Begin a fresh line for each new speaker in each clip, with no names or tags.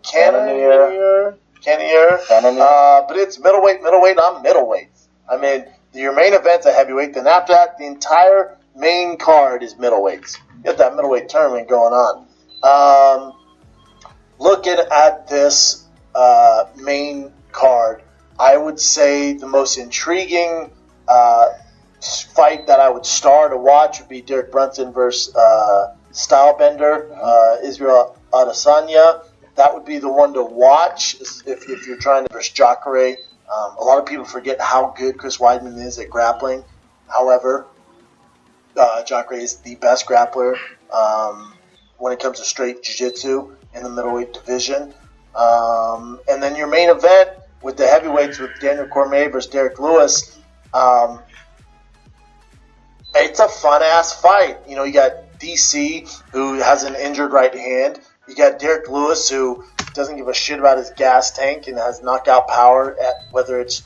Cannonier. But it's middleweight. I'm middleweight. I mean, your main event's a heavyweight. Then after that, the entire main card is middleweights. You have that middleweight tournament going on. Looking at this main card, I would say the most intriguing fight that I would star to watch would be Derek Brunson versus Stylebender, Israel Adesanya. That would be the one to watch if you're trying to versus Jacare. A lot of people forget how good Chris Weidman is at grappling. However, Jacare is the best grappler when it comes to straight jiu-jitsu in the middleweight division. And then your main event with the heavyweights with Daniel Cormier versus Derek Lewis. It's a fun-ass fight. You know, you got DC, who has an injured right hand. You got Derek Lewis, who doesn't give a shit about his gas tank and has knockout power at whether it's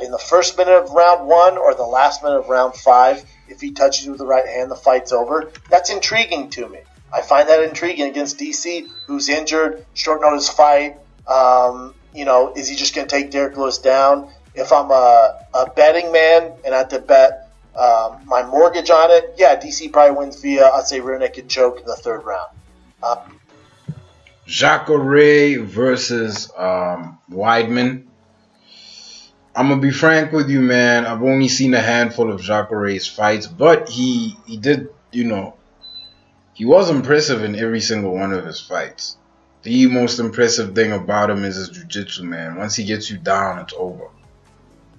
in the first minute of round 1 or the last minute of round 5. If he touches you with the right hand, the fight's over. That's intriguing to me. I find that intriguing against DC, who's injured, short notice fight. You know, is he just going to take Derek Lewis down? If I'm a betting man and I have to bet my mortgage on it, yeah, DC probably wins via, I'd say, rear naked choke in the third round.
Jacare versus Weidman. I'm gonna be frank with you, man. I've only seen a handful of Jacare's fights, but he did, you know, he was impressive in every single one of his fights. The most impressive thing about him is his jiu-jitsu, man. Once he gets you down, it's over.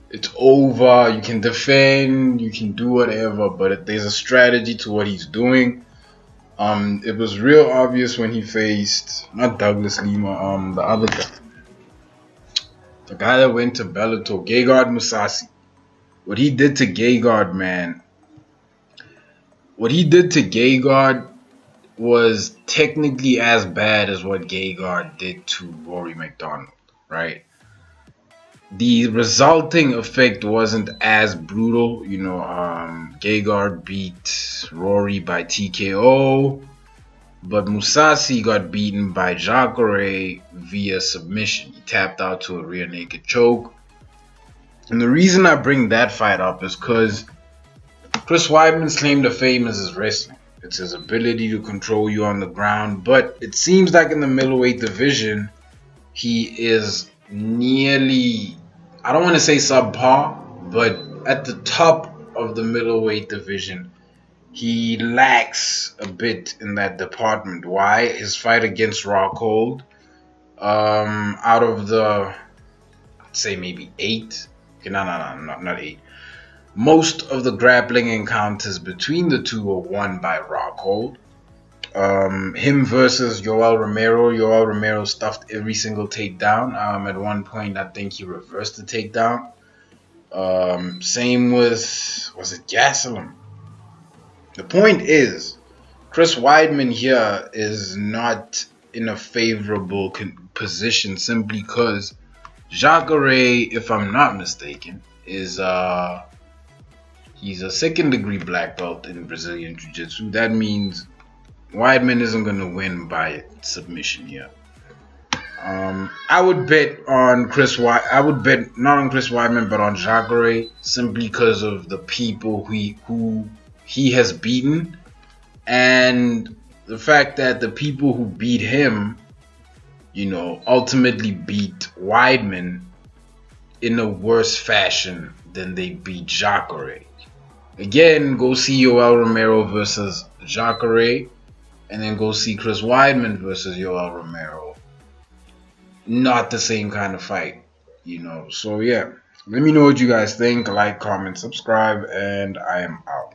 It's over. You can defend, you can do whatever, but there's a strategy to what he's doing. It was real obvious when he faced not Douglas Lima, the other guy, the guy that went to Bellator, Gegard Mousasi. What he did to Gegard, man. What he did to Gegard was technically as bad as what Gegard did to Rory McDonald, right? The resulting effect wasn't as brutal. You know, Gegard beat Rory by TKO, but Mousasi got beaten by Jacare via submission. He tapped out to a rear naked choke. And the reason I bring that fight up is because Chris Weidman's claim to fame is his wrestling. It's his ability to control you on the ground. But it seems like in the middleweight division, he is nearly, I don't want to say subpar, but at the top of the middleweight division, he lacks a bit in that department. Why? His fight against Rockhold, out of the, I'd say maybe 8, okay, not 8. Most of the grappling encounters between the two were won by Rockhold. Him versus Yoel Romero. Yoel Romero stuffed every single takedown. At one point, I think he reversed the takedown. Same with, was it Gastelum? The point is, Chris Weidman here is not in a favorable position simply because Jacare, if I'm not mistaken, is he's a second-degree black belt in Brazilian Jiu-Jitsu. That means Weidman isn't going to win by submission here. I would bet on I would bet not on Chris Weidman, but on Jacare, simply because of the people who he has beaten, and the fact that the people who beat him, you know, ultimately beat Weidman in a worse fashion than they beat Jacare. Again, go see Yoel Romero versus Jacare, and then go see Chris Weidman versus Yoel Romero. Not the same kind of fight, you know. So yeah, let me know what you guys think. Like, comment, subscribe, and I am out.